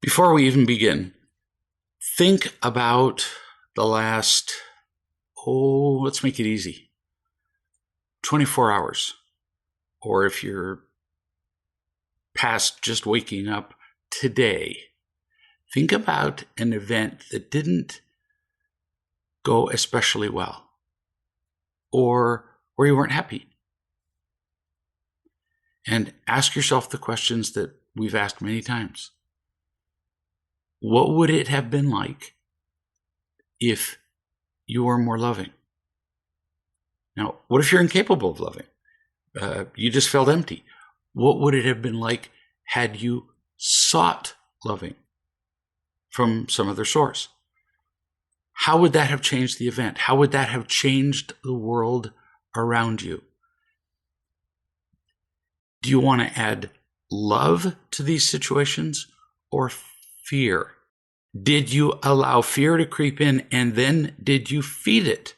Before we even begin, think about the last, let's make it easy, 24 hours. Or if you're past just waking up today, think about an event that didn't go especially well or where you weren't happy. And ask yourself the questions that we've asked many times. What would it have been like if you were more loving? Now, what if you're incapable of loving? You just felt empty. What would it have been like had you sought loving from some other source? How would that have changed the event? How would that have changed the world around you? Do you want to add love to these situations or fear? Did you allow fear to creep in and then did you feed it?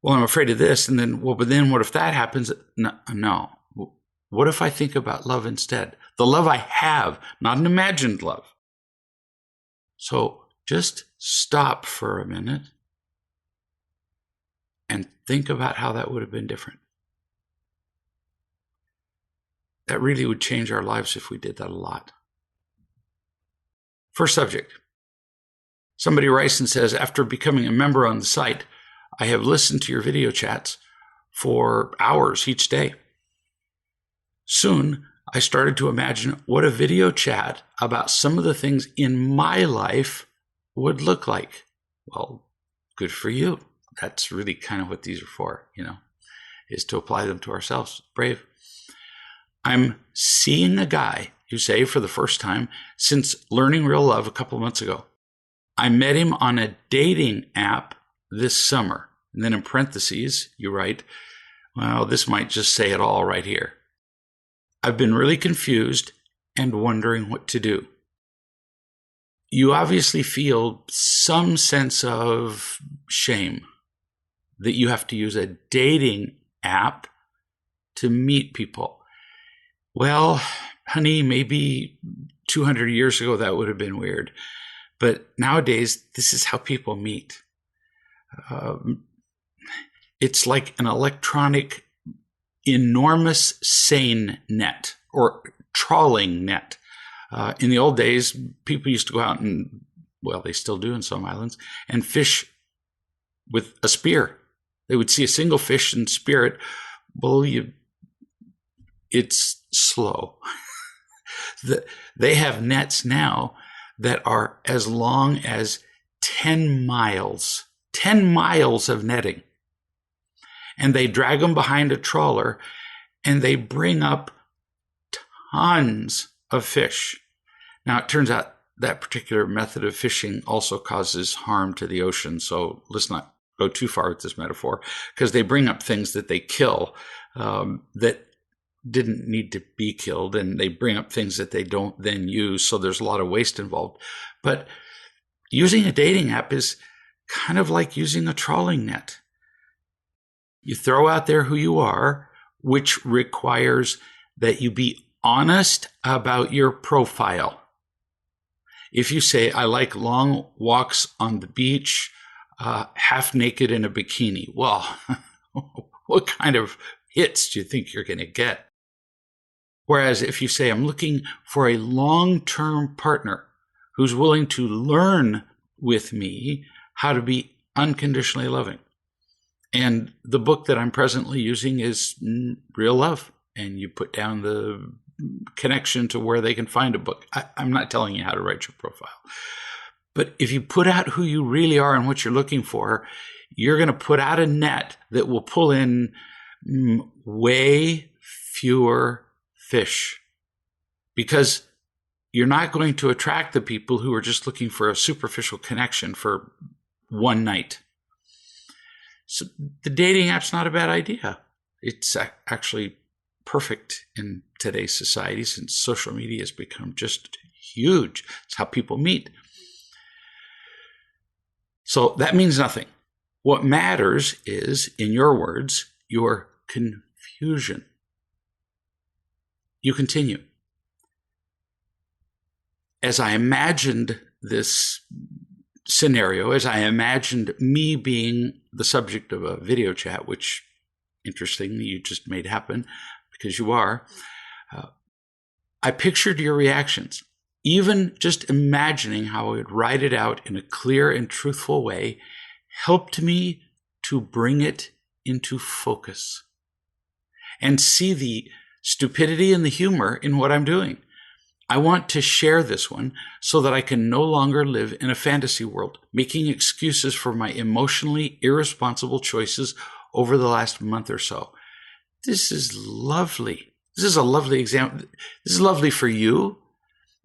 Well, I'm afraid of this. And then, but then what if that happens? No. What if I think about love instead? The love I have, not an imagined love. So just stop for a minute and think about how that would have been different. That really would change our lives if we did that a lot. First subject. Somebody writes and says, after becoming a member on the site, I have listened to your video chats for hours each day. Soon, I started to imagine what a video chat about some of the things in my life would look like. Well, good for you. That's really kind of what these are for, is to apply them to ourselves. Brave. I'm seeing a guy, you say, for the first time since learning real love a couple months ago. I met him on a dating app this summer. And then in parentheses, you write, well, this might just say it all right here. I've been really confused and wondering what to do. You obviously feel some sense of shame that you have to use a dating app to meet people. Well, honey, maybe 200 years ago that would have been weird. But nowadays, this is how people meet. It's like an electronic, enormous seine net or trawling net. In the old days, people used to go out and, well, they still do in some islands, and fish with a spear. They would see a single fish and spear it. Well, it's slow. They have nets now that are as long as 10 miles of netting. And they drag them behind a trawler and they bring up tons of fish. Now, it turns out that particular method of fishing also causes harm to the ocean. So let's not go too far with this metaphor, because they bring up things that they kill that didn't need to be killed, and they bring up things that they don't then use. So there's a lot of waste involved. But using a dating app is kind of like using a trawling net. You throw out there who you are, which requires that you be honest about your profile. If you say, I like long walks on the beach, half naked in a bikini, well, what kind of hits do you think you're going to get? Whereas if you say, I'm looking for a long-term partner who's willing to learn with me how to be unconditionally loving. And the book that I'm presently using is Real Love. And you put down the connection to where they can find a book. I'm not telling you how to write your profile. But if you put out who you really are and what you're looking for, you're going to put out a net that will pull in way fewer fish, because you're not going to attract the people who are just looking for a superficial connection for one night. So the dating app's not a bad idea. It's actually perfect in today's society, since social media has become just huge. It's how people meet. So that means nothing. What matters is, in your words, your confusion. You continue. as I imagined this scenario, as I imagined me being the subject of a video chat, which interestingly you just made happen because you are, I pictured your reactions. Even just imagining how I would write it out in a clear and truthful way helped me to bring it into focus and see the stupidity and the humor in what I'm doing. I want to share this one so that I can no longer live in a fantasy world, making excuses for my emotionally irresponsible choices over the last month or so. This is lovely. This is a lovely example. This is lovely for you.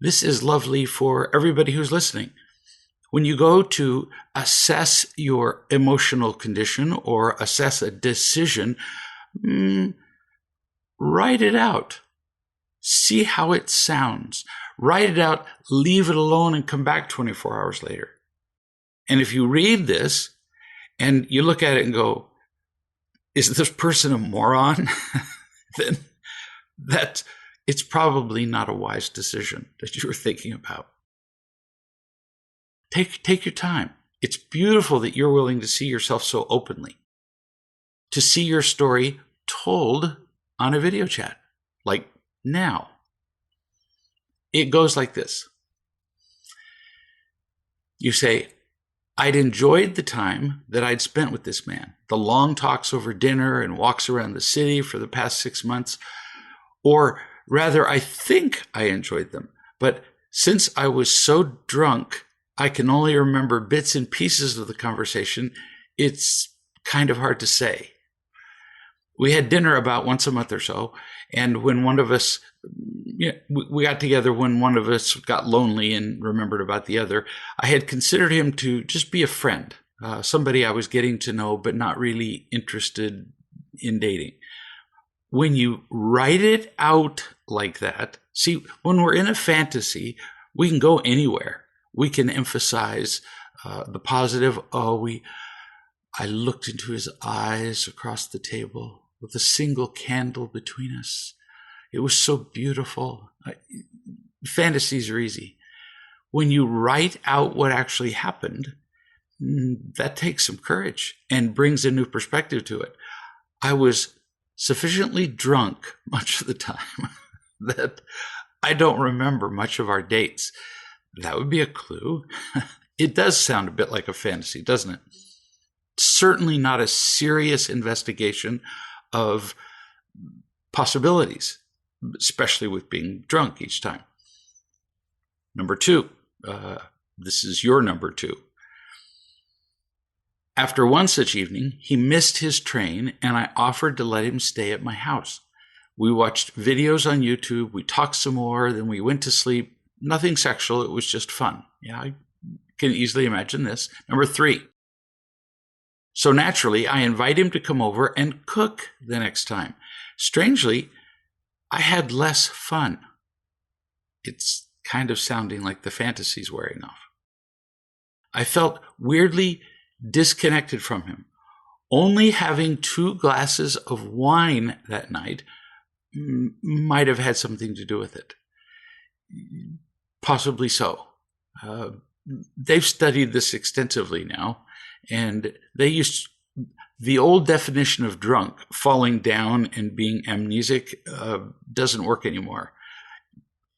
This is lovely for everybody who's listening. When you go to assess your emotional condition or assess a decision, write it out. See how it sounds. Write it out, leave it alone, and come back 24 hours later. And if you read this and you look at it and go, is this person a moron? Then it's probably not a wise decision that you were thinking about. Take your time. It's beautiful that you're willing to see yourself so openly, to see your story told on a video chat, like now. It goes like this. You say, I'd enjoyed the time that I'd spent with this man, the long talks over dinner and walks around the city for the past 6 months. Or rather, I think I enjoyed them. But since I was so drunk, I can only remember bits and pieces of the conversation. It's kind of hard to say. We had dinner about once a month or so. And when one of us, we got together when one of us got lonely and remembered about the other, I had considered him to just be a friend, somebody I was getting to know, but not really interested in dating. When you write it out like that, see, when we're in a fantasy, we can go anywhere. We can emphasize the positive. I looked into his eyes across the table with a single candle between us. It was so beautiful. Fantasies are easy. When you write out what actually happened, that takes some courage and brings a new perspective to it. I was sufficiently drunk much of the time that I don't remember much of our dates. That would be a clue. It does sound a bit like a fantasy, doesn't it? Certainly not a serious investigation of possibilities, especially with being drunk each time. Number two, this is your number two. After one such evening, he missed his train and I offered to let him stay at my house. We watched videos on YouTube, we talked some more, then we went to sleep. Nothing sexual, it was just fun. Yeah, I can easily imagine this. Number three. So naturally, I invite him to come over and cook the next time. Strangely, I had less fun. It's kind of sounding like the fantasy's wearing off. I felt weirdly disconnected from him. Only having 2 glasses of wine that night might have had something to do with it. Possibly so. They've studied this extensively now, and they used the old definition of drunk, falling down and being amnesic, doesn't work anymore.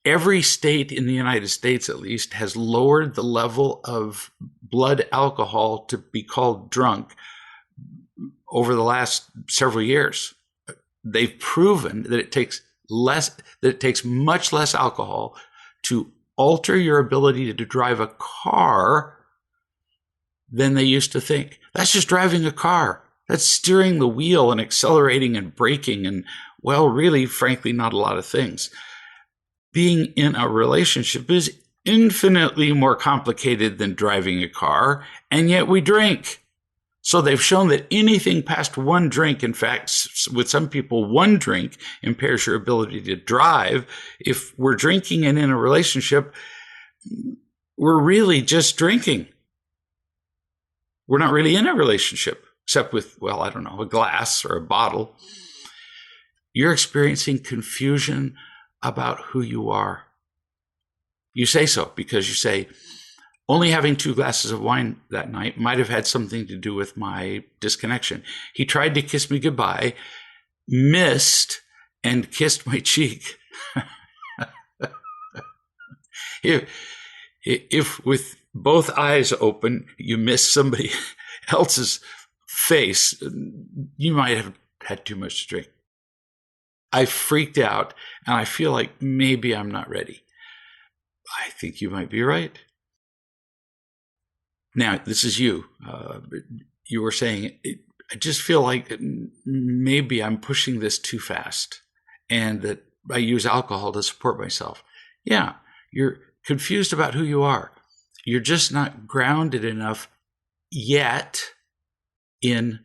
Every state in the United States, at least, has lowered the level of blood alcohol to be called drunk over the last several years. They've proven that it takes much less alcohol to alter your ability to drive a car than they used to think. That's just driving a car. That's steering the wheel and accelerating and braking and, well, really, frankly, not a lot of things. Being in a relationship is infinitely more complicated than driving a car, and yet we drink. So they've shown that anything past 1 drink, in fact, with some people, 1 drink impairs your ability to drive. If we're drinking and in a relationship, we're really just drinking. We're not really in a relationship, except with, well, I don't know, a glass or a bottle. You're experiencing confusion about who you are. You say so because you say, only having 2 glasses of wine that night might have had something to do with my disconnection. He tried to kiss me goodbye, missed, and kissed my cheek. If with both eyes open, you miss somebody else's face, you might have had too much to drink. I freaked out, and I feel like maybe I'm not ready. I think you might be right. Now, this is you. You were saying, I just feel like maybe I'm pushing this too fast and that I use alcohol to support myself. Yeah, you're confused about who you are. You're just not grounded enough yet in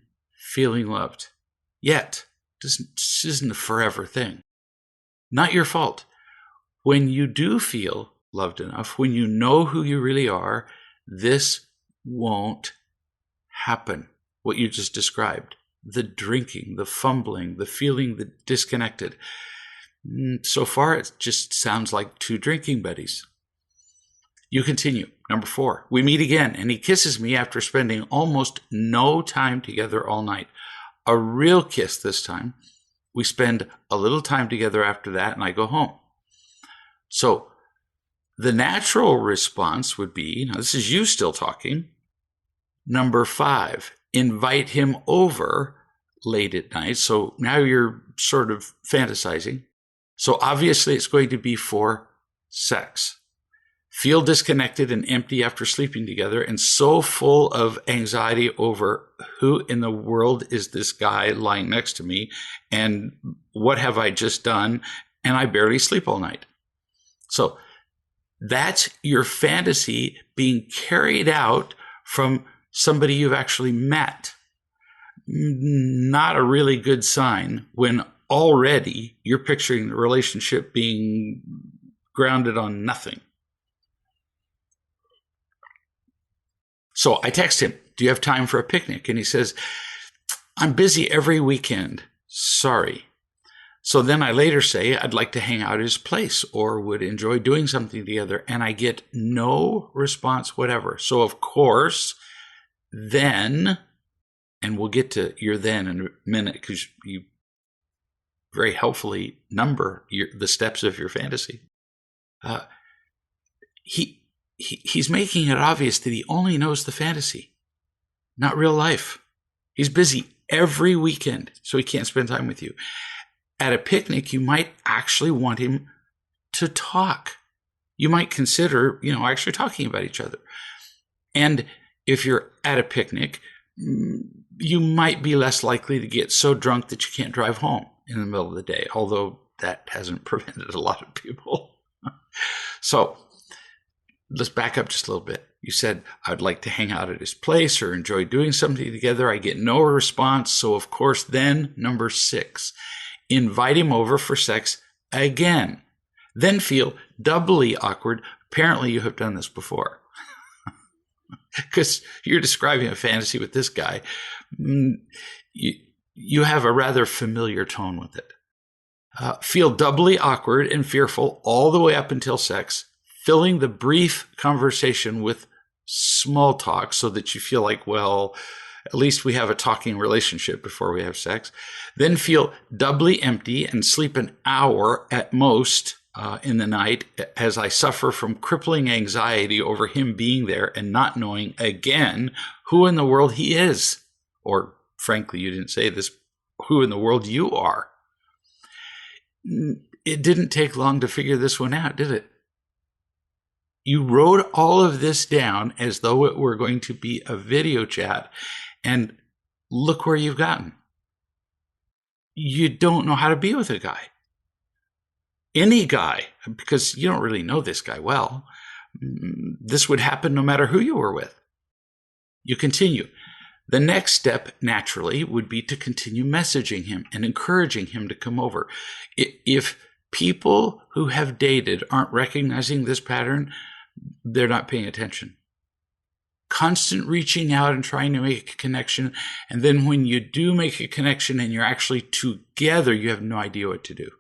feeling loved. Yet. This isn't a forever thing. Not your fault. When you do feel loved enough, when you know who you really are, this won't happen. What you just described, the drinking, the fumbling, the feeling disconnected. So far, it just sounds like 2 drinking buddies. You continue. Number 4, we meet again, and he kisses me after spending almost no time together all night. A real kiss this time. We spend a little time together after that, and I go home. So the natural response would be, now this is you still talking, number 5, invite him over late at night. So now you're sort of fantasizing. So obviously it's going to be for sex. Feel disconnected and empty after sleeping together and so full of anxiety over who in the world is this guy lying next to me and what have I just done, and I barely sleep all night. So that's your fantasy being carried out from somebody you've actually met. Not a really good sign when already you're picturing the relationship being grounded on nothing. So I text him, do you have time for a picnic? And he says, I'm busy every weekend. Sorry. So then I later say I'd like to hang out at his place or would enjoy doing something together. And I get no response whatever. So of course, then, and we'll get to your then in a minute because you very helpfully number the steps of your fantasy. He's making it obvious that he only knows the fantasy, not real life. He's busy every weekend, so he can't spend time with you. At a picnic, you might actually want him to talk. You might consider, actually talking about each other. And if you're at a picnic, you might be less likely to get so drunk that you can't drive home in the middle of the day, although that hasn't prevented a lot of people. So let's back up just a little bit. You said, I'd like to hang out at his place or enjoy doing something together. I get no response. So of course, then number 6, invite him over for sex again. Then feel doubly awkward. Apparently you have done this before because you're describing a fantasy with this guy. You have a rather familiar tone with it. Feel doubly awkward and fearful all the way up until sex, filling the brief conversation with small talk so that you feel like, well, at least we have a talking relationship before we have sex. Then feel doubly empty and sleep an hour at most in the night as I suffer from crippling anxiety over him being there and not knowing again who in the world he is. Or frankly, you didn't say this, who in the world you are. It didn't take long to figure this one out, did it? You wrote all of this down as though it were going to be a video chat, and look where you've gotten. You don't know how to be with a guy. Any guy, because you don't really know this guy well. This would happen no matter who you were with. You continue. The next step, naturally, would be to continue messaging him and encouraging him to come over. If people who have dated aren't recognizing this pattern, they're not paying attention. Constant reaching out and trying to make a connection. And then when you do make a connection and you're actually together, you have no idea what to do.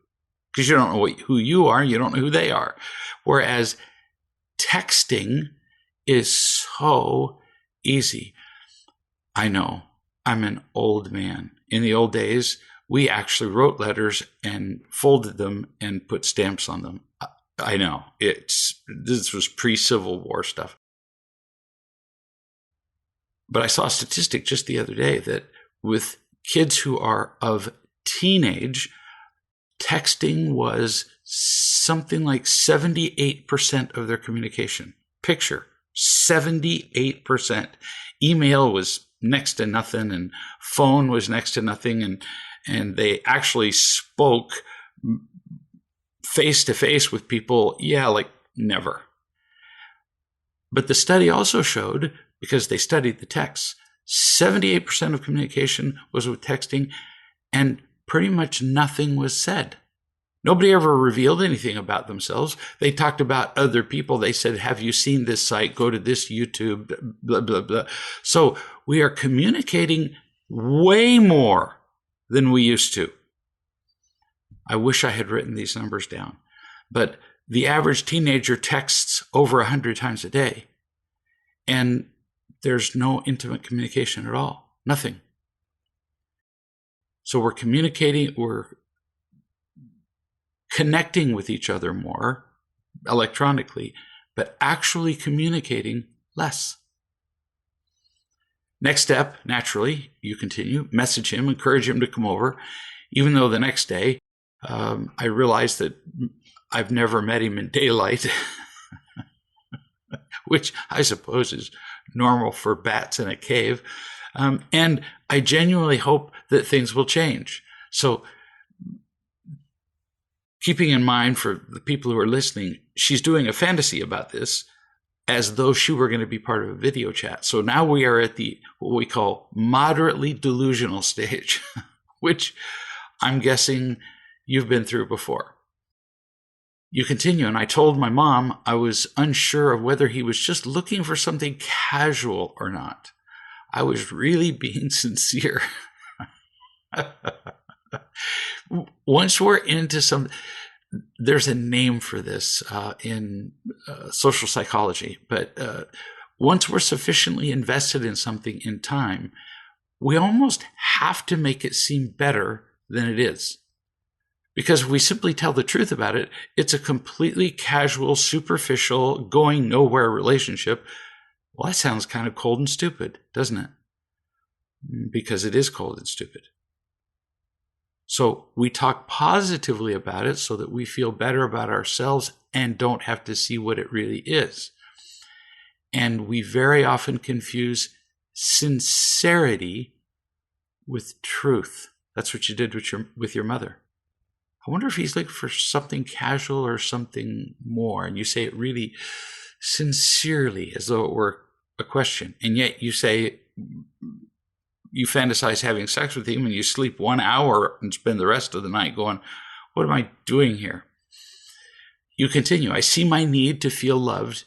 Because you don't know who you are, you don't know who they are. Whereas texting is so easy. I know, I'm an old man. In the old days, we actually wrote letters and folded them and put stamps on them. I know, this was pre-Civil War stuff. But I saw a statistic just the other day that with kids who are of teenage, texting was something like 78% of their communication. Picture, 78%. Email was next to nothing, and phone was next to nothing, and they actually spoke face to face with people, like never. But the study also showed, because they studied the texts, 78% of communication was with texting, and pretty much nothing was said. Nobody ever revealed anything about themselves. They talked about other people. They said, have you seen this site? Go to this YouTube, blah, blah, blah. So we are communicating way more than we used to. I wish I had written these numbers down. But the average teenager texts over 100 times a day. And there's no intimate communication at all. Nothing. So we're communicating, we're connecting with each other more electronically, but actually communicating less. Next step, naturally, you continue, message him, encourage him to come over, even though the next day I realized that I've never met him in daylight, which I suppose is normal for bats in a cave. And I genuinely hope that things will change. So keeping in mind for the people who are listening, she's doing a fantasy about this as though she were going to be part of a video chat. So now we are at the what we call moderately delusional stage, which I'm guessing you've been through before. You continue, and I told my mom I was unsure of whether he was just looking for something casual or not. I was really being sincere. Once we're into there's a name for this in social psychology, but once we're sufficiently invested in something in time, we almost have to make it seem better than it is. Because if we simply tell the truth about it, it's a completely casual, superficial, going nowhere relationship. Well, that sounds kind of cold and stupid, doesn't it? Because it is cold and stupid. So we talk positively about it so that we feel better about ourselves and don't have to see what it really is. And we very often confuse sincerity with truth. That's what you did with your mother. I wonder if he's looking for something casual or something more. And you say it really sincerely as though it were a question. And yet you say you fantasize having sex with him and you sleep 1 hour and spend the rest of the night going, what am I doing here? You continue. I see my need to feel loved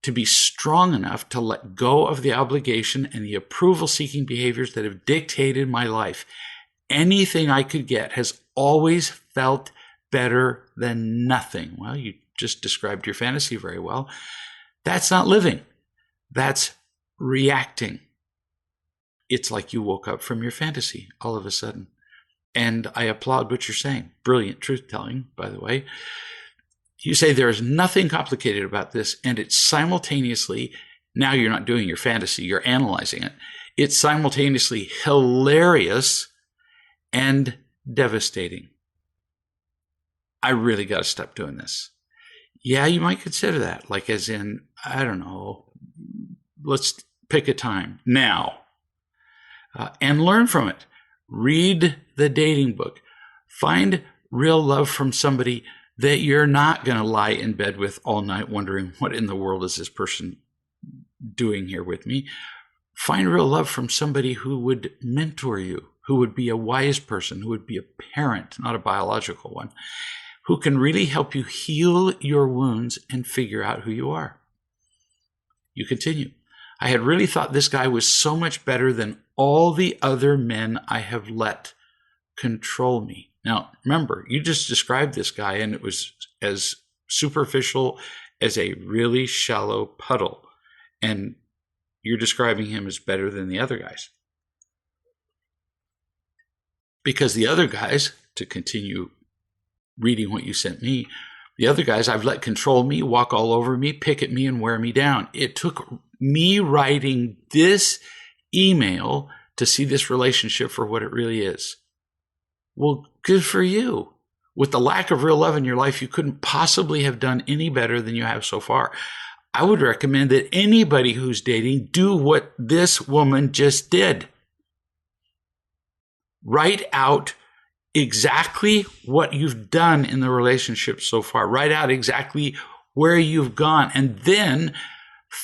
to be strong enough to let go of the obligation and the approval-seeking behaviors that have dictated my life. Anything I could get has always felt better than nothing. Well, you just described your fantasy very well. That's not living. That's reacting. It's like you woke up from your fantasy all of a sudden. And I applaud what you're saying. Brilliant truth-telling, by the way. You say there is nothing complicated about this, and it's simultaneously, now you're not doing your fantasy, you're analyzing it. It's simultaneously hilarious and devastating. I really got to stop doing this. Yeah, you might consider that, like as in, I don't know, let's pick a time now and learn from it. Read the dating book. Find real love from somebody that you're not going to lie in bed with all night wondering, what in the world is this person doing here with me? Find real love from somebody who would mentor you, who would be a wise person, who would be a parent, not a biological one, who can really help you heal your wounds and figure out who you are. You continue. I had really thought this guy was so much better than all the other men I have let control me. Now, remember, you just described this guy and it was as superficial as a really shallow puddle. And you're describing him as better than the other guys. Because the other guys, to continue reading what you sent me, the other guys I've let control me, walk all over me, pick at me, and wear me down. It took me writing this email to see this relationship for what it really is. Well, good for you. With the lack of real love in your life, you couldn't possibly have done any better than you have so far. I would recommend that anybody who's dating do what this woman just did. Write out exactly what you've done in the relationship so far. Write out exactly where you've gone, and then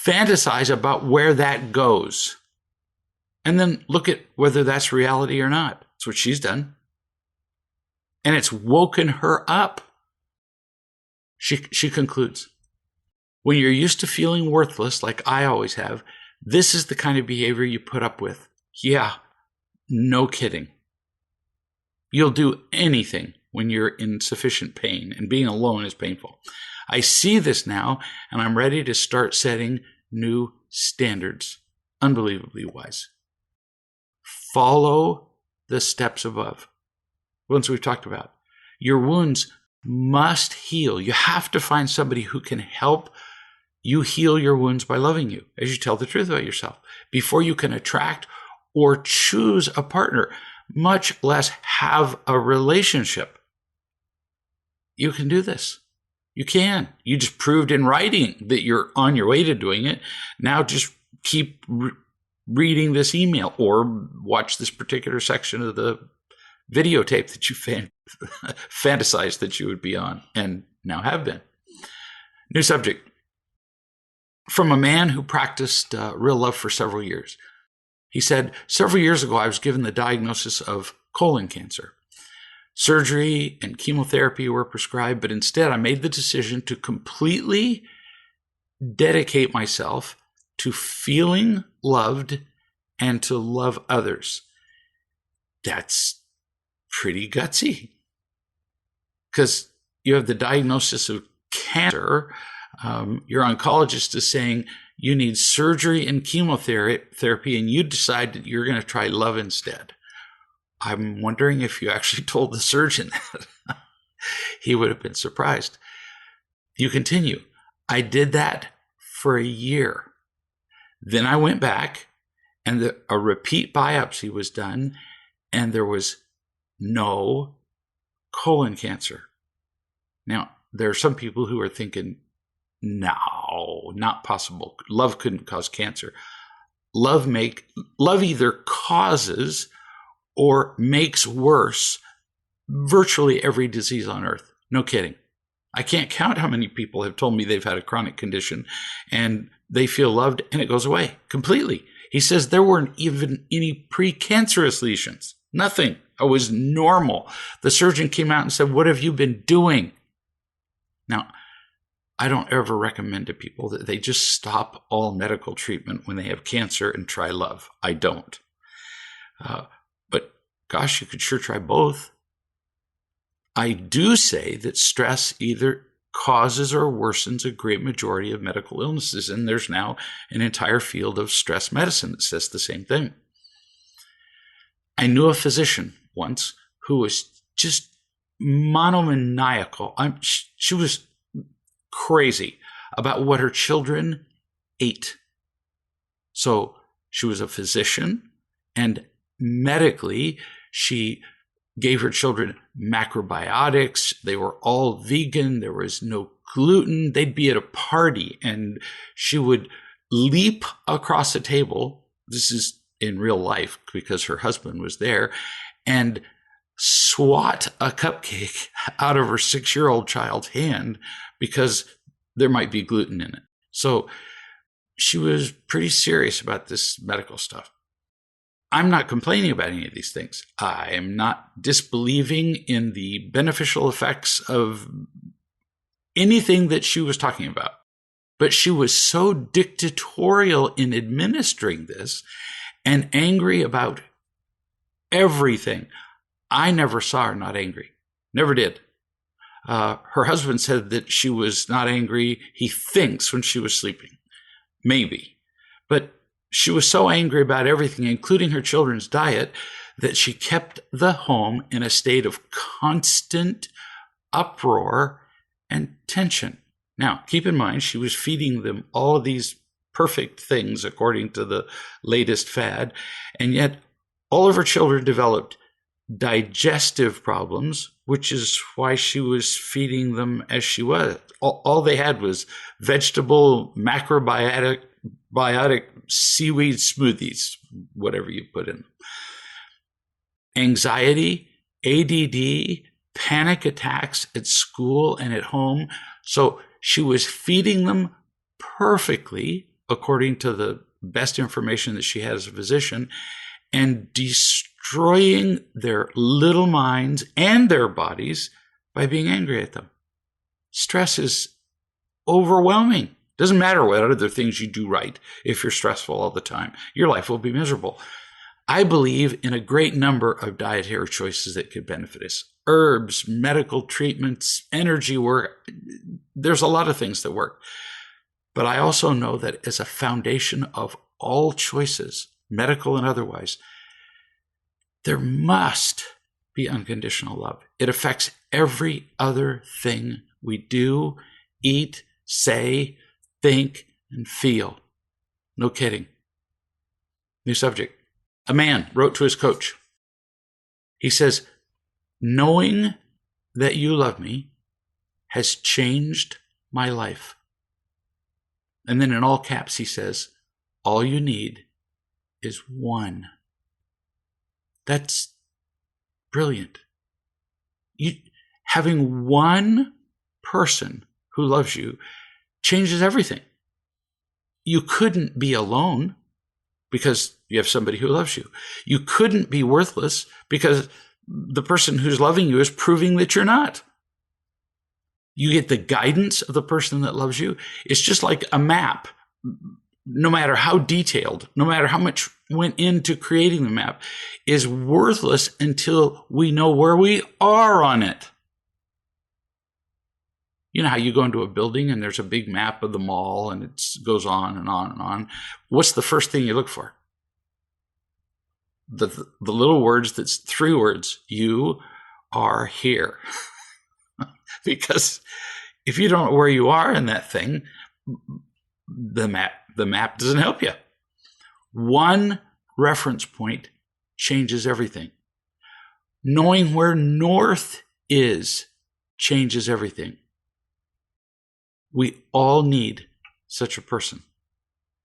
fantasize about where that goes. And then look at whether that's reality or not. That's what she's done. And it's woken her up. She concludes, when you're used to feeling worthless, like I always have, this is the kind of behavior you put up with. Yeah, no kidding. You'll do anything when you're in sufficient pain, and being alone is painful. I see this now, and I'm ready to start setting new standards. Unbelievably wise. Follow the steps above. Ones we've talked about. Your wounds must heal. You have to find somebody who can help you heal your wounds by loving you as you tell the truth about yourself before you can attract or choose a partner, much less have a relationship. You can do this. You can. You just proved in writing that you're on your way to doing it. Now just keep reading this email or watch this particular section of the videotape that you fantasized that you would be on and now have been. New subject. From a man who practiced real love for several years. He said, several years ago, I was given the diagnosis of colon cancer. Surgery and chemotherapy were prescribed, but instead I made the decision to completely dedicate myself to feeling loved and to love others. That's pretty gutsy. Because you have the diagnosis of cancer. Your oncologist is saying you need surgery and chemotherapy, and you decide that you're going to try love instead. I'm wondering if you actually told the surgeon that. He would have been surprised. You continue. I did that for a year. Then I went back, and a repeat biopsy was done, and there was no colon cancer. Now, there are some people who are thinking, no, not possible. Love couldn't cause cancer. Love either causes or makes worse virtually every disease on earth. No kidding. I can't count how many people have told me they've had a chronic condition and they feel loved and it goes away completely. He says there weren't even any precancerous lesions. Nothing. I was normal. The surgeon came out and said, what have you been doing? Now, I don't ever recommend to people that they just stop all medical treatment when they have cancer and try love. I don't. But gosh, you could sure try both. I do say that stress either causes or worsens a great majority of medical illnesses, and there's now an entire field of stress medicine that says the same thing. I knew a physician once who was just monomaniacal. She was crazy about what her children ate. So she was a physician, and medically, she gave her children macrobiotics. They were all vegan. There was no gluten. They'd be at a party, and she would leap across a table. This is in real life because her husband was there, and swat a cupcake out of her 6-year-old child's hand because there might be gluten in it. So she was pretty serious about this medical stuff. I'm not complaining about any of these things. I am not disbelieving in the beneficial effects of anything that she was talking about. But she was so dictatorial in administering this and angry about everything. I never saw her not angry. Never did. Her husband said that she was not angry, he thinks, when she was sleeping. Maybe. But she was so angry about everything, including her children's diet, that she kept the home in a state of constant uproar and tension. Now, keep in mind, she was feeding them all of these perfect things according to the latest fad, and yet all of her children developed digestive problems, which is why she was feeding them as she was. All they had was vegetable, macrobiotic seaweed smoothies, whatever you put in. Anxiety, ADD, panic attacks at school and at home. So she was feeding them perfectly, according to the best information that she had as a physician, and destroying their little minds and their bodies by being angry at them. Stress is overwhelming. Doesn't matter what other things you do right. If you're stressful all the time, your life will be miserable. I believe in a great number of dietary choices that could benefit us. Herbs, medical treatments, energy work. There's a lot of things that work. But I also know that as a foundation of all choices, medical and otherwise, there must be unconditional love. It affects every other thing we do, eat, say, think, and feel. No kidding. New subject. A man wrote to his coach. He says, knowing that you love me has changed my life. And then in all caps, he says, all you need is one. That's brilliant. Having one person who loves you changes everything. You couldn't be alone because you have somebody who loves you. You couldn't be worthless because the person who's loving you is proving that you're not. You get the guidance of the person that loves you. It's just like a map. No matter how detailed, no matter how much went into creating the map, is worthless until we know where we are on it. You know how you go into a building and there's a big map of the mall and it goes on and on and on. What's the first thing you look for? The little words that's 3 words. You are here. Because if you don't know where you are in that thing, the map doesn't help you. One reference point changes everything. Knowing where north is changes everything. We all need such a person.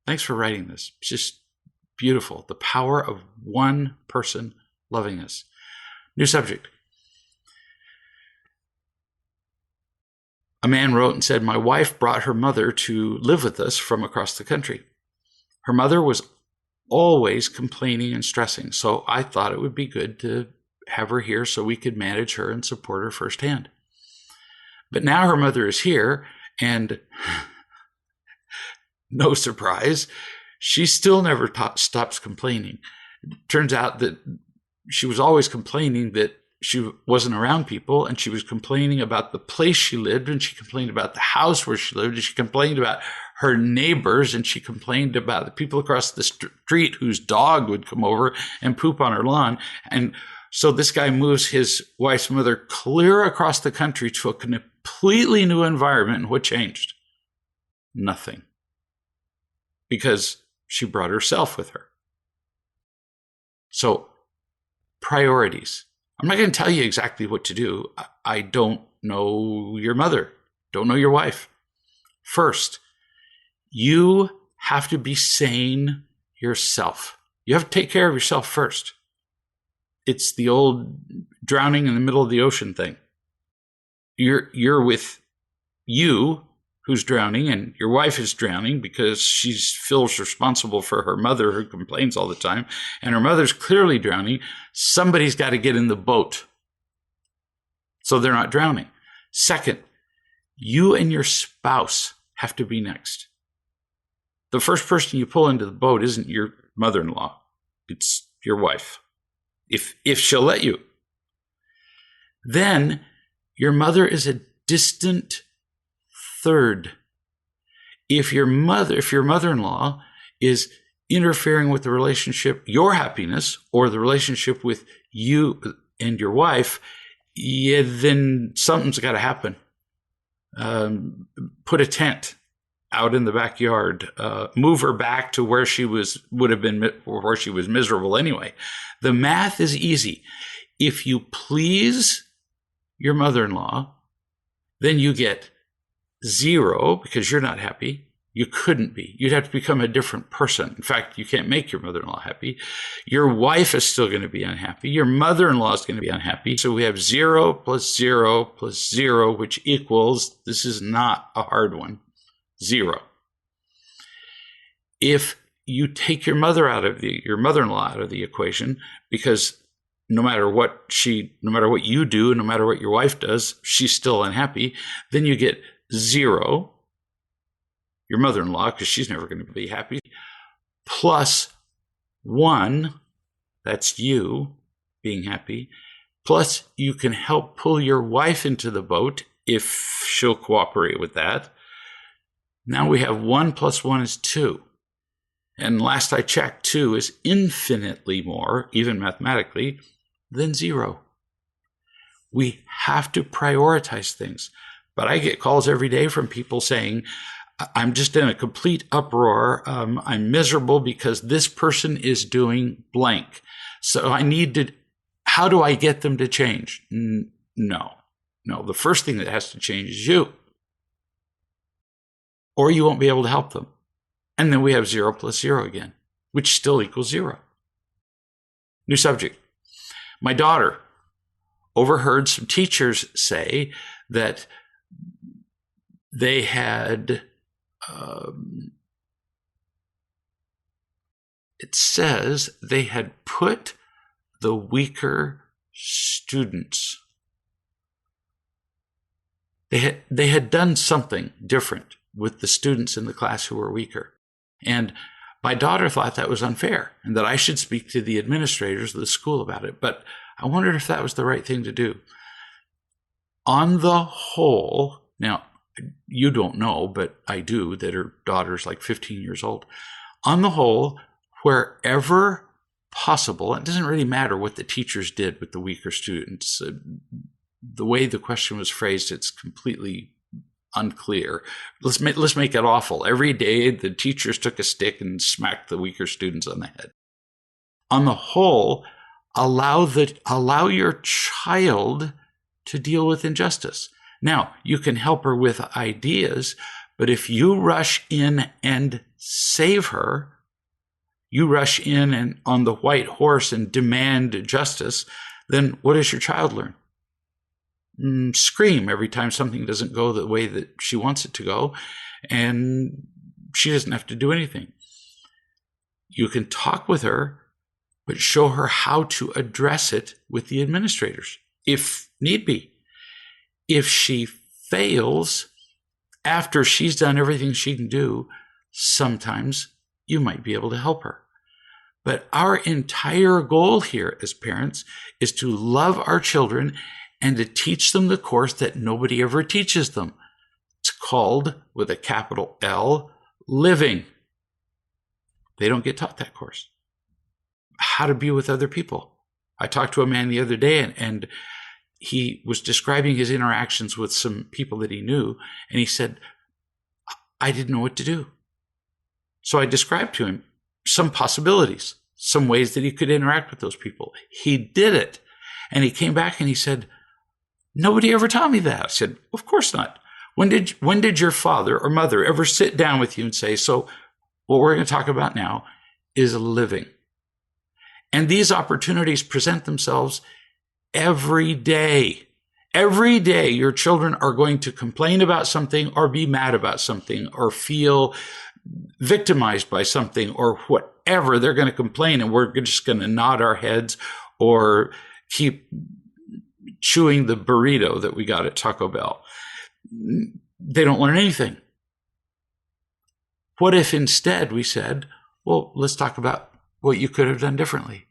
Thanks for writing this. It's just beautiful. The power of one person loving us. New subject. A man wrote and said, my wife brought her mother to live with us from across the country. Her mother was always complaining and stressing, so I thought it would be good to have her here so we could manage her and support her firsthand. But now her mother is here, and no surprise, she still never stops complaining. It turns out that she was always complaining that she wasn't around people, and she was complaining about the place she lived, and she complained about the house where she lived, and she complained about her neighbors, and she complained about the people across the street whose dog would come over and poop on her lawn. And so this guy moves his wife's mother clear across the country to a completely new environment, and what changed? Nothing. Because she brought herself with her. So, priorities. I'm not going to tell you exactly what to do. I don't know your mother, don't know your wife. First, you have to be sane yourself. You have to take care of yourself first. It's the old drowning in the middle of the ocean thing. You're with you who's drowning, and your wife is drowning because she feels responsible for her mother who complains all the time, and her mother's clearly drowning. Somebody's got to get in the boat so they're not drowning. Second, you and your spouse have to be next. The first person you pull into the boat isn't your mother-in-law. It's your wife, if she'll let you. Then your mother is a distant third. If your mother-in-law is interfering with the relationship, your happiness, or the relationship with you and your wife, then something's got to happen. Put a tent out in the backyard. Move her back to where she was miserable anyway. The math is easy. If you please your mother-in-law, then you get 0 because you're not happy. You couldn't be. You'd have to become a different person. In fact, you can't make your mother-in-law happy. Your wife is still going to be unhappy. Your mother-in-law is going to be unhappy. So we have 0 plus 0 plus 0, which equals, this is not a hard one, 0. If you take your mother-in-law out of the equation, because no matter what you do, no matter what your wife does, she's still unhappy, then you get 0. Your mother-in-law, because she's never going to be happy, plus 1, that's you being happy, plus you can help pull your wife into the boat if she'll cooperate with that. Now we have 1 plus 1 is 2. And last I checked, 2 is infinitely more, even mathematically, than 0. We have to prioritize things. But I get calls every day from people saying, I'm just in a complete uproar. I'm miserable because this person is doing blank. So how do I get them to change? No. The first thing that has to change is you. Or you won't be able to help them. And then we have 0 plus 0 again, which still equals 0. New subject. My daughter overheard some teachers say that they had it says they had put the weaker students. They had done something different with the students in the class who were weaker. And my daughter thought that was unfair and that I should speak to the administrators of the school about it. But I wondered if that was the right thing to do. On the whole, now, you don't know, but I do, that her daughter's like 15 years old. On the whole, wherever possible, it doesn't really matter what the teachers did with the weaker students. The way the question was phrased, it's completely unclear. Let's make it awful. Every day, the teachers took a stick and smacked the weaker students on the head. On the whole, allow your child to deal with injustice. Now, you can help her with ideas, but if you rush in and save her, you rush in and on the white horse and demand justice, then what does your child learn? Scream every time something doesn't go the way that she wants it to go, and she doesn't have to do anything. You can talk with her, but show her how to address it with the administrators, if need be. If she fails after she's done everything she can do, sometimes you might be able to help her. But our entire goal here as parents is to love our children and to teach them the course that nobody ever teaches them. It's called, with a capital L, living. They don't get taught that course. How to be with other people. I talked to a man the other day and he was describing his interactions with some people that he knew, and he said, I didn't know what to do. So I described to him some possibilities, some ways that he could interact with those people. He did it. And he came back and he said, nobody ever taught me that. I said, of course not. When did your father or mother ever sit down with you and say, so what we're going to talk about now is living? And these opportunities present themselves every day. Every day, your children are going to complain about something or be mad about something or feel victimized by something or whatever. They're going to complain, and we're just going to nod our heads or keep chewing the burrito that we got at Taco Bell. They don't learn anything. What if instead we said, well, let's talk about what you could have done differently?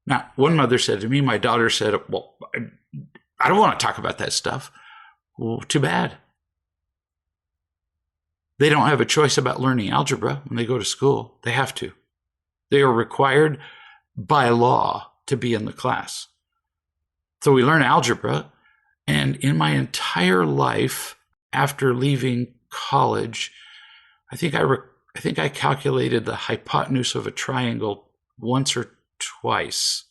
Now, one mother said to me, my daughter said, well, I don't want to talk about that stuff. Well, too bad. They don't have a choice about learning algebra when they go to school. They have to. They are required by law to be in the class. So we learn algebra, and in my entire life after leaving college, I think I calculated the hypotenuse of a triangle once or twice.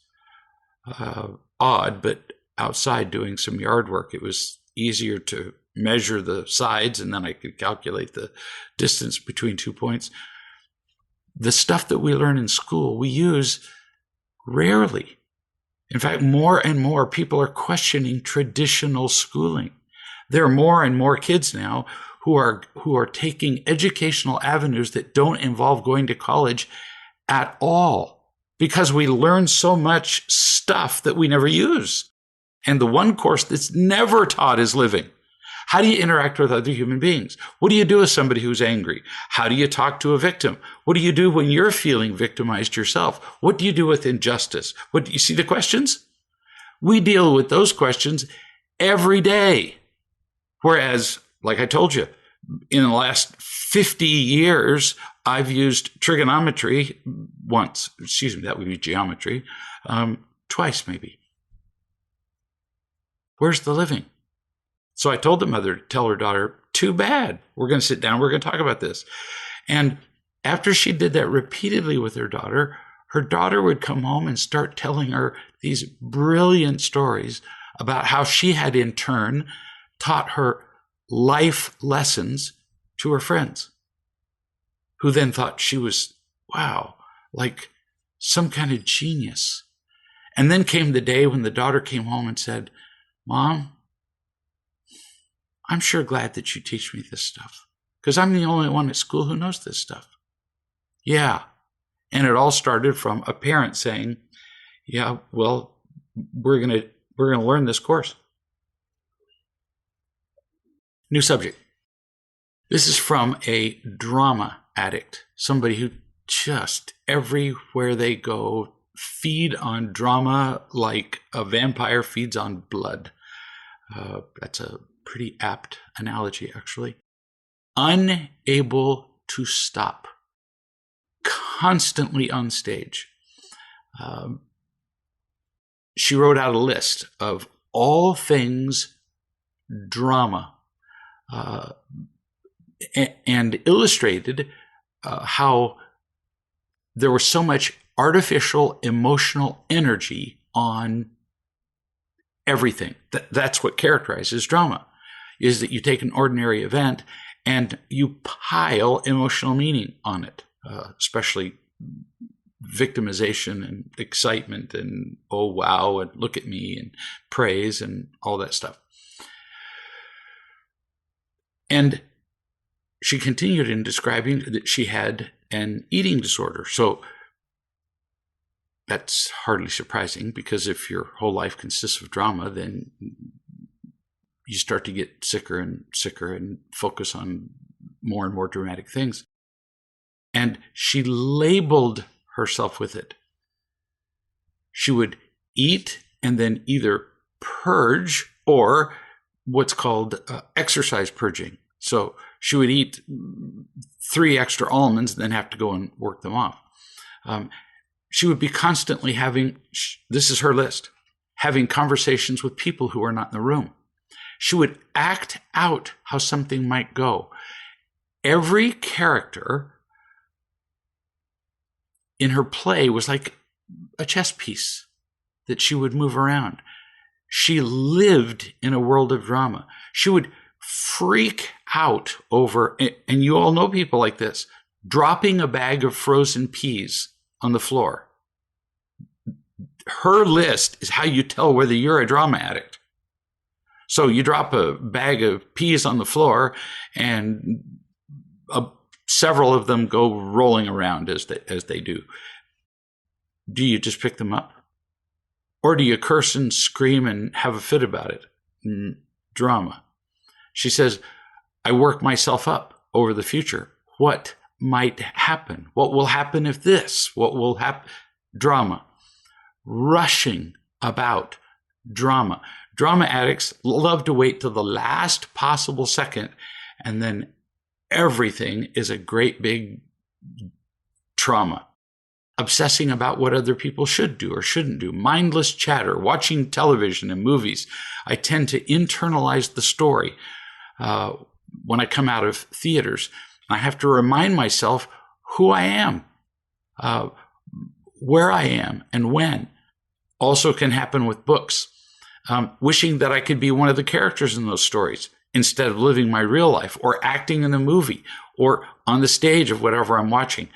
Odd, but outside doing some yard work, it was easier to measure the sides, and then I could calculate the distance between 2 points. The stuff that we learn in school, we use rarely. In fact, more and more people are questioning traditional schooling. There are more and more kids now who are taking educational avenues that don't involve going to college at all, because we learn so much stuff that we never use. And the one course that's never taught is living. How do you interact with other human beings? What do you do with somebody who's angry? How do you talk to a victim? What do you do when you're feeling victimized yourself? What do you do with injustice? What do you see the questions? We deal with those questions every day. Whereas, like I told you, in the last 50 years, I've used trigonometry once. Excuse me, that would be geometry. Twice, maybe. Where's the living? So I told the mother to tell her daughter, too bad. We're going to sit down. We're going to talk about this. And after she did that repeatedly with her daughter would come home and start telling her these brilliant stories about how she had in turn taught her life lessons to her friends, who then thought she was, wow, like some kind of genius. And then came the day when the daughter came home and said, Mom, I'm sure glad that you teach me this stuff, because I'm the only one at school who knows this stuff. Yeah. And it all started from a parent saying, yeah, well, we're going to learn this course. New subject. This is from a drama addict, somebody who just everywhere they go feed on drama like a vampire feeds on blood. That's a pretty apt analogy, actually. Unable to stop, constantly on stage. She wrote out a list of all things drama, and illustrated how there was so much artificial emotional energy on everything. That's what characterizes drama, is that you take an ordinary event and you pile emotional meaning on it, especially victimization and excitement and, oh, wow, and look at me and praise and all that stuff. And she continued in describing that she had an eating disorder. So that's hardly surprising, because if your whole life consists of drama, then you start to get sicker and sicker and focus on more and more dramatic things. And she labeled herself with it. She would eat and then either purge or what's called exercise purging. So she would eat 3 extra almonds and then have to go and work them off. She would be constantly having, this is her list, having conversations with people who are not in the room. She would act out how something might go. Every character in her play was like a chess piece that she would move around. She lived in a world of drama. She would freak out over, and you all know people like this, dropping a bag of frozen peas on the floor. Her list is how you tell whether you're a drama addict. So you drop a bag of peas on the floor, and several of them go rolling around as they do. Do you just pick them up? Or do you curse and scream and have a fit about it? Drama. She says, I work myself up over the future. What might happen? What will happen if this? What will happen? Drama. Rushing about drama. Drama addicts love to wait till the last possible second, and then everything is a great big trauma. Obsessing about what other people should do or shouldn't do, mindless chatter, watching television and movies. I tend to internalize the story when I come out of theaters. I have to remind myself who I am, where I am, and when. Also can happen with books. Wishing that I could be one of the characters in those stories instead of living my real life or acting in a movie or on the stage of whatever I'm watching.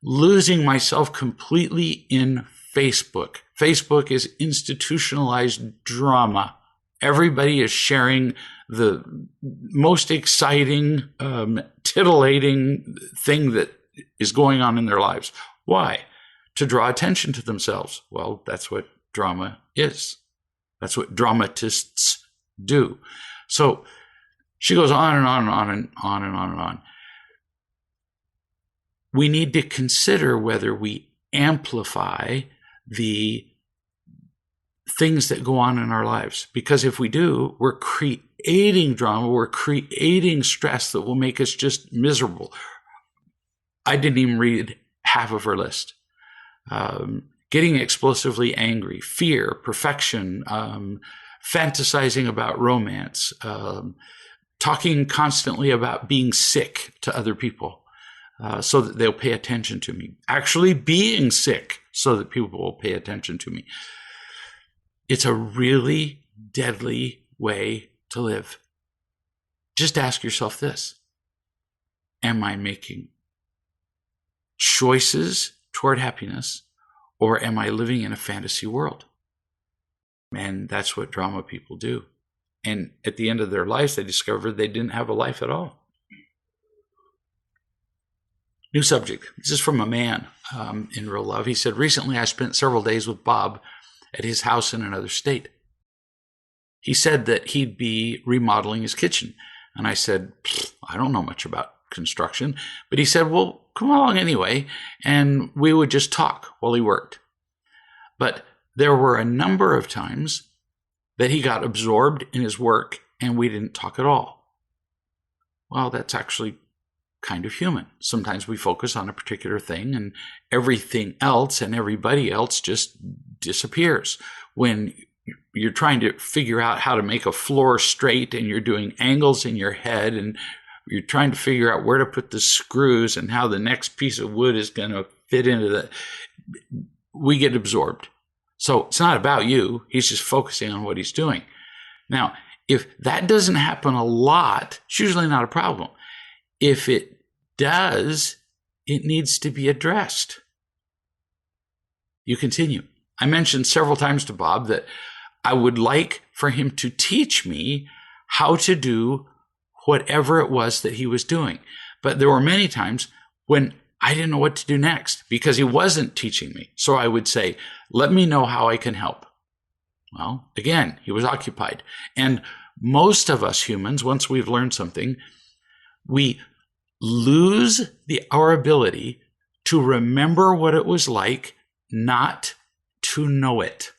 Losing myself completely in Facebook. Facebook is institutionalized drama. Everybody is sharing the most exciting, titillating thing that is going on in their lives. Why? To draw attention to themselves. Well, that's what drama is. That's what dramatists do. So she goes on and on and on and on and on and on. We need to consider whether we amplify the things that go on in our lives. Because if we do, we're creating drama, we're creating stress that will make us just miserable. I didn't even read half of her list. Getting explosively angry, fear, perfection, fantasizing about romance, talking constantly about being sick to other people. So that they'll pay attention to me. Actually being sick so that people will pay attention to me. It's a really deadly way to live. Just ask yourself this. Am I making choices toward happiness, or am I living in a fantasy world? And that's what drama people do. And at the end of their lives, they discovered they didn't have a life at all. New subject. This is from a man in real love. He said, recently I spent several days with Bob at his house in another state. He said that he'd be remodeling his kitchen. And I said, I don't know much about construction. But he said, well, come along anyway. And we would just talk while he worked. But there were a number of times that he got absorbed in his work and we didn't talk at all. Well, that's actually kind of human. Sometimes we focus on a particular thing and everything else and everybody else just disappears. When you're trying to figure out how to make a floor straight and you're doing angles in your head and you're trying to figure out where to put the screws and how the next piece of wood is going to fit into we get absorbed. So it's not about you. He's just focusing on what he's doing. Now, if that doesn't happen a lot, it's usually not a problem. If it does, it needs to be addressed. You continue. I mentioned several times to Bob that I would like for him to teach me how to do whatever it was that he was doing. But there were many times when I didn't know what to do next because he wasn't teaching me. So I would say, let me know how I can help. Well, again, he was occupied. And most of us humans, once we've learned something, we lose our ability to remember what it was like not to know it.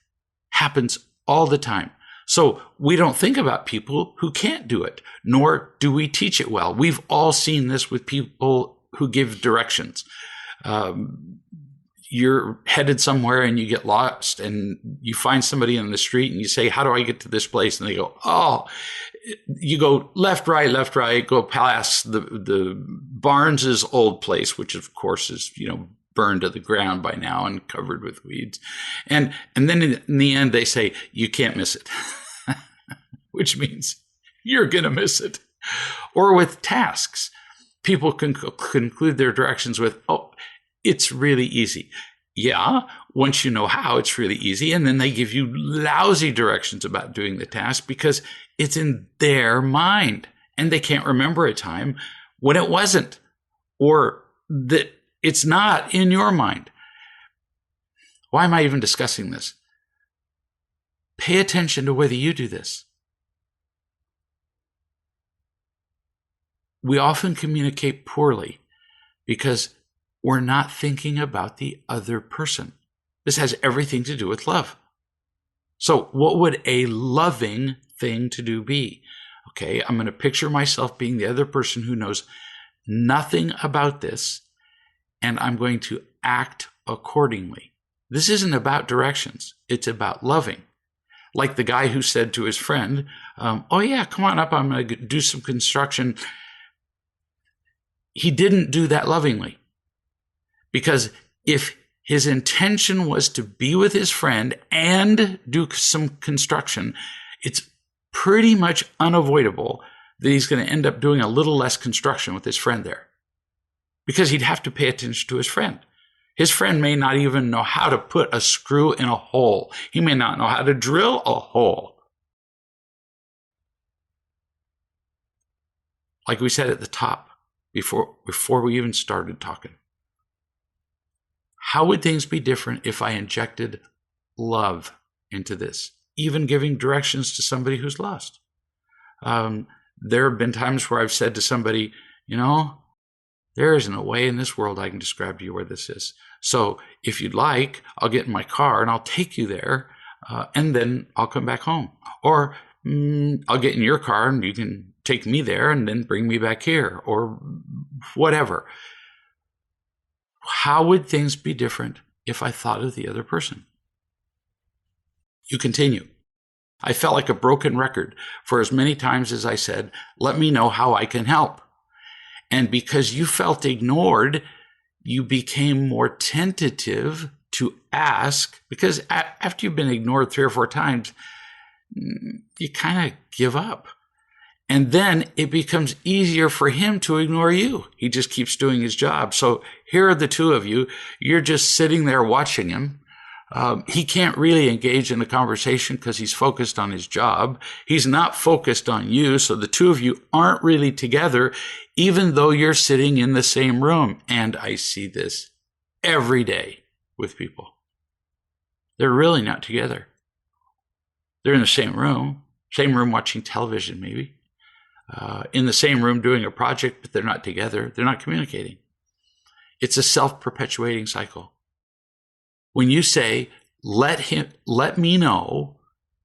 Happens all the time. So we don't think about people who can't do it, nor do we teach it well. We've all seen this with people who give directions. You're headed somewhere and you get lost and you find somebody in the street and you say, how do I get to this place? And they go, oh, you go left, right, go past the Barnes's old place, which of course is, burned to the ground by now and covered with weeds. And then in the end, they say, you can't miss it, which means you're going to miss it. Or with tasks, people can conclude their directions with, oh, it's really easy. Yeah, once you know how, it's really easy. And then they give you lousy directions about doing the task because it's in their mind and they can't remember a time when it wasn't, or that it's not in your mind. Why am I even discussing this? Pay attention to whether you do this. We often communicate poorly because we're not thinking about the other person. This has everything to do with love. So what would a loving thing to do be? Okay, I'm going to picture myself being the other person who knows nothing about this, and I'm going to act accordingly. This isn't about directions. It's about loving. Like the guy who said to his friend, oh yeah, come on up, I'm going to do some construction. He didn't do that lovingly, because if his intention was to be with his friend and do some construction, it's pretty much unavoidable that he's going to end up doing a little less construction with his friend there, because he'd have to pay attention to his friend. His friend may not even know how to put a screw in a hole. He may not know how to drill a hole. Like we said at the top, before we even started talking. How would things be different if I injected love into this? Even giving directions to somebody who's lost. There have been times where I've said to somebody, there isn't a way in this world I can describe to you where this is. So if you'd like, I'll get in my car and I'll take you there, and then I'll come back home. Or I'll get in your car and you can take me there and then bring me back here, or whatever. How would things be different if I thought of the other person? You continue. I felt like a broken record for as many times as I said, let me know how I can help. And because you felt ignored, you became more tentative to ask, because after you've been ignored 3 or 4 times, you kind of give up. And then it becomes easier for him to ignore you. He just keeps doing his job. So here are the two of you. You're just sitting there watching him. He can't really engage in a conversation because he's focused on his job. He's not focused on you. So the two of you aren't really together, even though you're sitting in the same room. And I see this every day with people. They're really not together. They're in the same room watching television maybe, in the same room doing a project, but they're not together. They're not communicating. It's a self-perpetuating cycle. When you say, let me know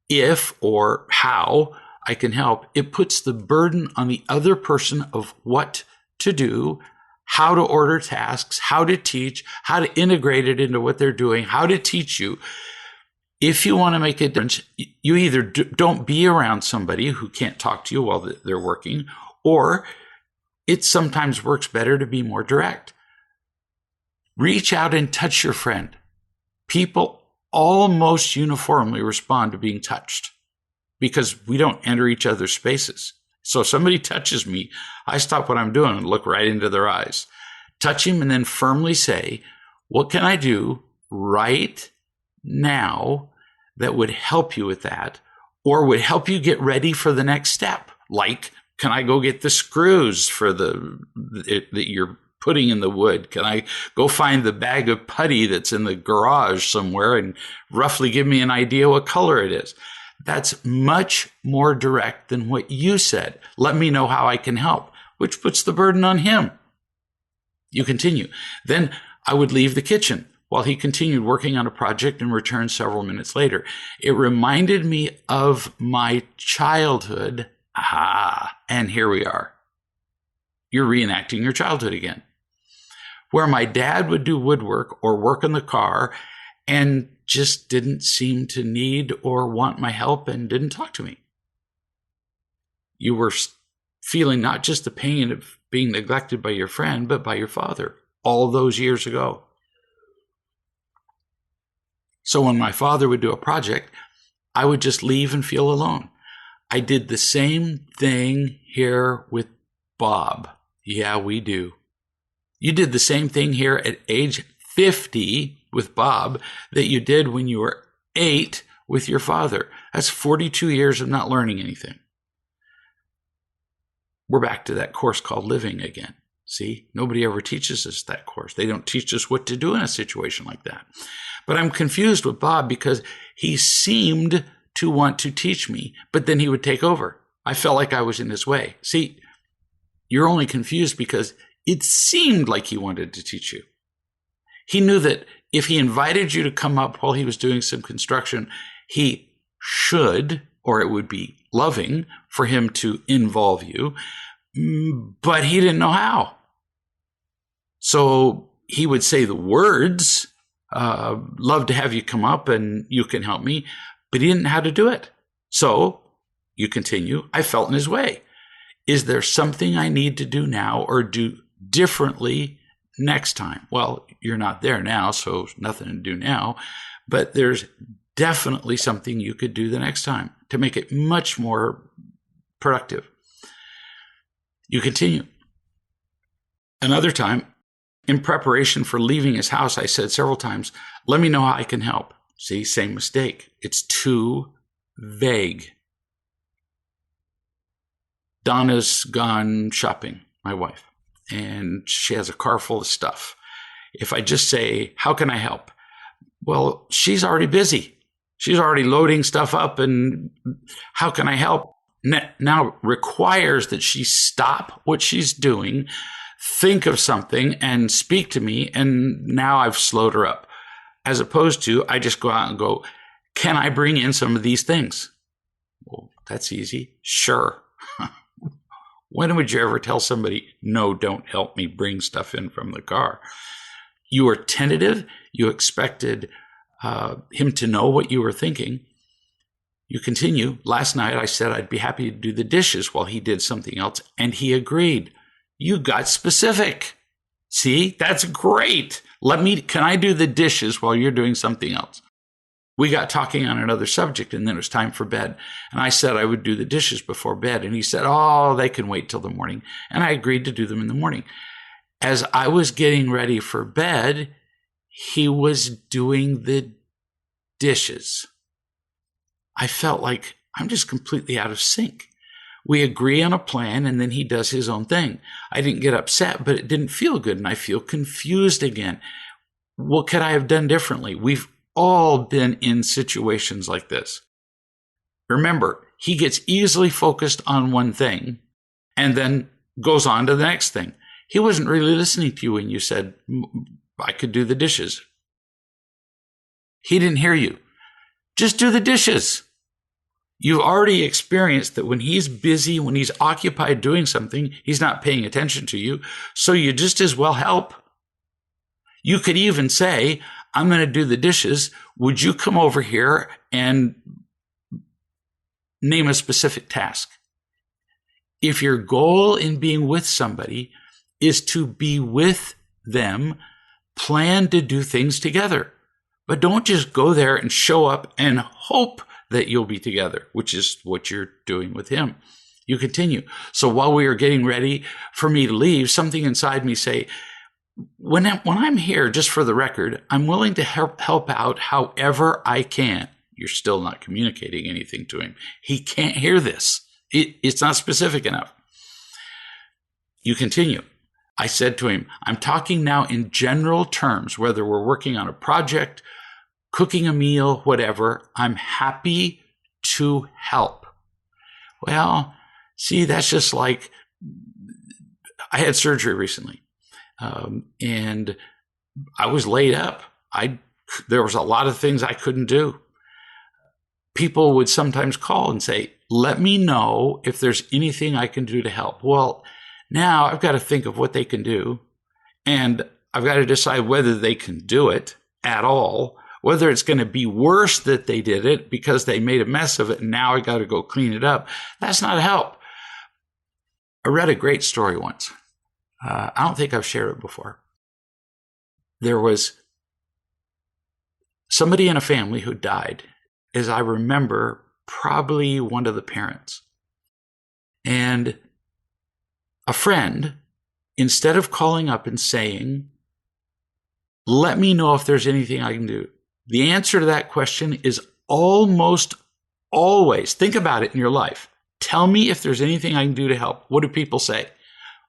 if or how I can help, it puts the burden on the other person of what to do, how to order tasks, how to teach, how to integrate it into what they're doing, how to teach you. If you want to make a difference, you either don't be around somebody who can't talk to you while they're working, or it sometimes works better to be more direct. Reach out and touch your friend. People almost uniformly respond to being touched because we don't enter each other's spaces. So if somebody touches me, I stop what I'm doing and look right into their eyes. Touch him and then firmly say, what can I do right now that would help you with that, or would help you get ready for the next step? Like, can I go get the screws for that you're putting in the wood? Can I go find the bag of putty that's in the garage somewhere and roughly give me an idea what color it is? That's much more direct than what you said. Let me know how I can help, which puts the burden on him. You continue. Then I would leave the kitchen while he continued working on a project and returned several minutes later. It reminded me of my childhood. And here we are. You're reenacting your childhood again, where my dad would do woodwork or work on the car and just didn't seem to need or want my help and didn't talk to me. You were feeling not just the pain of being neglected by your friend, but by your father all those years ago. So when my father would do a project, I would just leave and feel alone. I did the same thing here with Bob. Yeah, we do. You did the same thing here at age 50 with Bob that you did when you were 8 with your father. That's 42 years of not learning anything. We're back to that course called living again. See, nobody ever teaches us that course. They don't teach us what to do in a situation like that. But I'm confused with Bob because he seemed to want to teach me, but then he would take over. I felt like I was in his way. See, you're only confused because it seemed like he wanted to teach you. He knew that if he invited you to come up while he was doing some construction, he should, or it would be loving for him to involve you, but he didn't know how. So he would say the words, love to have you come up and you can help me, but he didn't know how to do it. So you continue, I felt in his way. Is there something I need to do now or do differently next time? Well, you're not there now, so nothing to do now, but there's definitely something you could do the next time to make it much more productive. You continue. Another time, in preparation for leaving his house, I said several times, let me know how I can help. See, same mistake. It's too vague. Donna's gone shopping, my wife, and she has a car full of stuff. If I just say, how can I help? Well, she's already busy. She's already loading stuff up, and how can I help? Now requires that she stop what she's doing, think of something, and speak to me, and now I've slowed her up. As opposed to, I just go out and go, can I bring in some of these things? Well, that's easy. Sure. When would you ever tell somebody, no, don't help me bring stuff in from the car? You were tentative. You expected him to know what you were thinking. You continue. Last night I said I'd be happy to do the dishes while he did something else, and he agreed. You got specific. See, that's great. Can I do the dishes while you're doing something else? We got talking on another subject, and then it was time for bed. And I said I would do the dishes before bed. And he said, oh, they can wait till the morning. And I agreed to do them in the morning. As I was getting ready for bed, he was doing the dishes. I felt like I'm just completely out of sync. We agree on a plan, and then he does his own thing. I didn't get upset, but it didn't feel good, and I feel confused again. What could I have done differently? We've all been in situations like this. Remember, he gets easily focused on one thing and then goes on to the next thing. He wasn't really listening to you when you said, I could do the dishes. He didn't hear you. Just do the dishes. You've already experienced that when he's busy, when he's occupied doing something, he's not paying attention to you. So you just as well help. You could even say, I'm going to do the dishes. Would you come over here and name a specific task? If your goal in being with somebody is to be with them, plan to do things together. But don't just go there and show up and hope that you'll be together, which is what you're doing with him. You continue. So while we are getting ready for me to leave, something inside me say, when I'm here, just for the record, I'm willing to help out however I can. You're still not communicating anything to him. He can't hear this. It's not specific enough. You continue. I said to him, I'm talking now in general terms, whether we're working on a project, cooking a meal, whatever. I'm happy to help. Well, see, that's just like, I had surgery recently. And I was laid up. There was a lot of things I couldn't do. People would sometimes call and say, let me know if there's anything I can do to help. Well, now I've got to think of what they can do, and I've got to decide whether they can do it at all, whether it's going to be worse that they did it because they made a mess of it and now I got to go clean it up. That's not help. I read a great story once. I don't think I've shared it before. There was somebody in a family who died, as I remember, probably one of the parents. And a friend, instead of calling up and saying, let me know if there's anything I can do, the answer to that question is almost always, think about it in your life. Tell me if there's anything I can do to help. What do people say?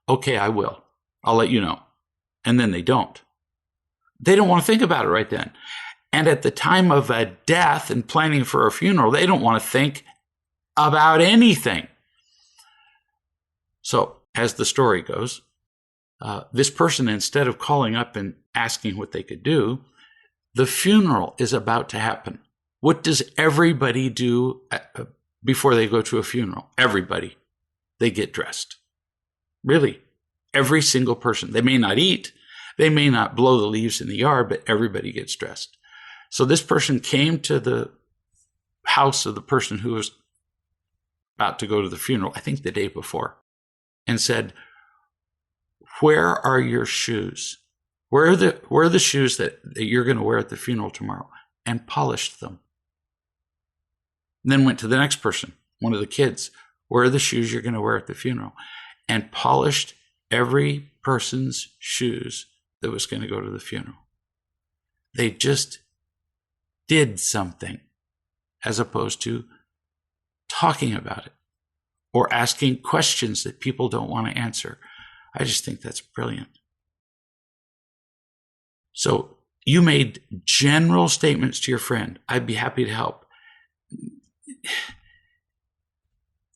Okay, I will. I'll let you know. And then they don't. They don't want to think about it right then. And at the time of a death and planning for a funeral, they don't want to think about anything. So, as the story goes, this person, instead of calling up and asking what they could do, the funeral is about to happen. What does everybody do before they go to a funeral? Everybody. They get dressed. Really. Every single person. They may not eat. They may not blow the leaves in the yard, but everybody gets dressed. So this person came to the house of the person who was about to go to the funeral, I think the day before, and said, where are your shoes? Where are the shoes that you're going to wear at the funeral tomorrow? And polished them. And then went to the next person, one of the kids. Where are the shoes you're going to wear at the funeral? And polished every person's shoes that was going to go to the funeral. They just did something as opposed to talking about it or asking questions that people don't want to answer. I just think that's brilliant. So you made general statements to your friend. I'd be happy to help.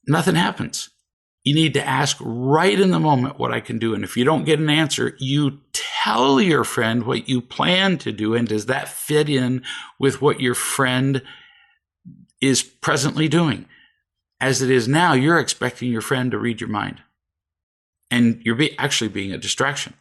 Nothing happens. You need to ask right in the moment what I can do. And if you don't get an answer, you tell your friend what you plan to do. And does that fit in with what your friend is presently doing? As it is now, you're expecting your friend to read your mind. And you're actually being a distraction.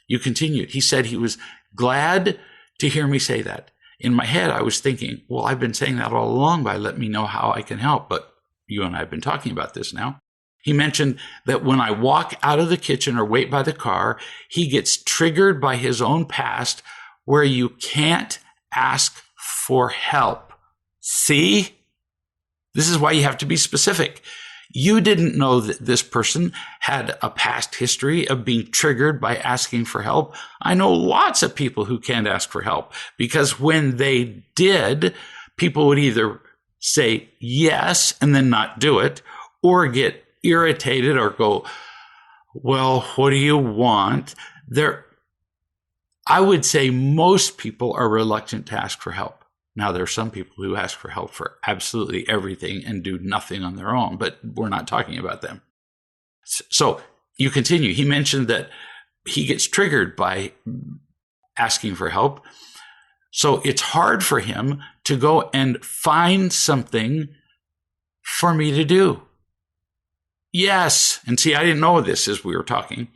You continued. He said he was glad to hear me say that. In my head, I was thinking, well, I've been saying that all along, but let me know how I can help. But you and I have been talking about this now. He mentioned that when I walk out of the kitchen or wait by the car, he gets triggered by his own past where you can't ask for help. See? This is why you have to be specific. You didn't know that this person had a past history of being triggered by asking for help. I know lots of people who can't ask for help because when they did, people would either say yes and then not do it, or get irritated or go, well, what do you want? I would say most people are reluctant to ask for help. Now, there are some people who ask for help for absolutely everything and do nothing on their own, but we're not talking about them. So you continue. He mentioned that he gets triggered by asking for help. So it's hard for him to go and find something for me to do. Yes. And see, I didn't know this as we were talking.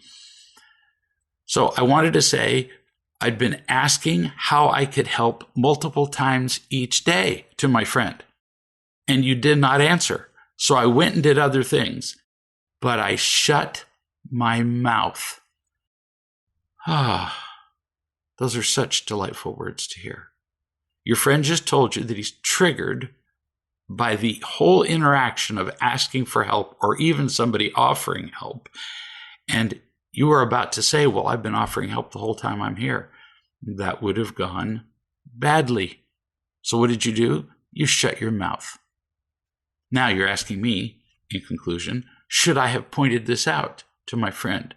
So I wanted to say, I'd been asking how I could help multiple times each day to my friend, and you did not answer. So I went and did other things, but I shut my mouth. Those are such delightful words to hear. Your friend just told you that he's triggered by the whole interaction of asking for help or even somebody offering help. And you were about to say, well, I've been offering help the whole time I'm here. That would have gone badly. So what did you do? You shut your mouth. Now you're asking me, in conclusion, should I have pointed this out to my friend?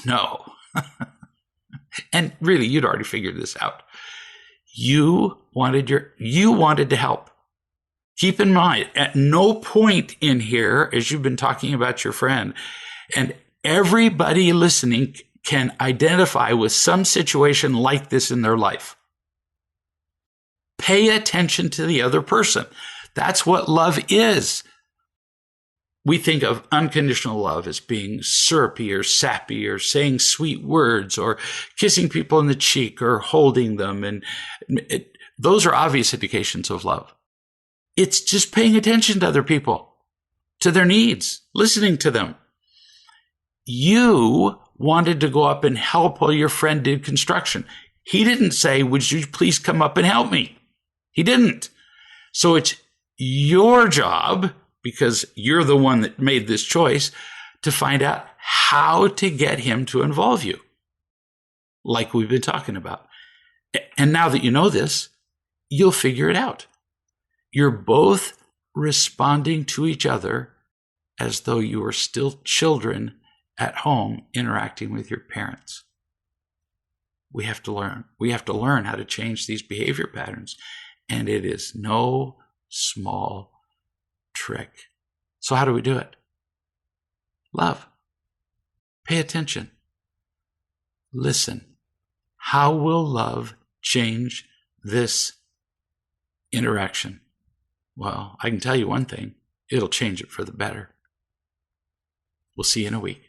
No. And really, you'd already figured this out. You wanted to help. Keep in mind, at no point in here, as you've been talking about your friend, and everybody listening can identify with some situation like this in their life. Pay attention to the other person. That's what love is. We think of unconditional love as being syrupy or sappy or saying sweet words or kissing people in the cheek or holding them. And those are obvious indications of love. It's just paying attention to other people, to their needs, listening to them. You wanted to go up and help while your friend did construction. He didn't say, would you please come up and help me? He didn't. So it's your job, because you're the one that made this choice, to find out how to get him to involve you, like we've been talking about. And now that you know this, you'll figure it out. You're both responding to each other as though you were still children at home interacting with your parents. We have to learn. We have to learn how to change these behavior patterns. And it is no small trick. So how do we do it? Love. Pay attention. Listen. How will love change this interaction. Well, I can tell you one thing, it'll change it for the better. We'll see you in a week.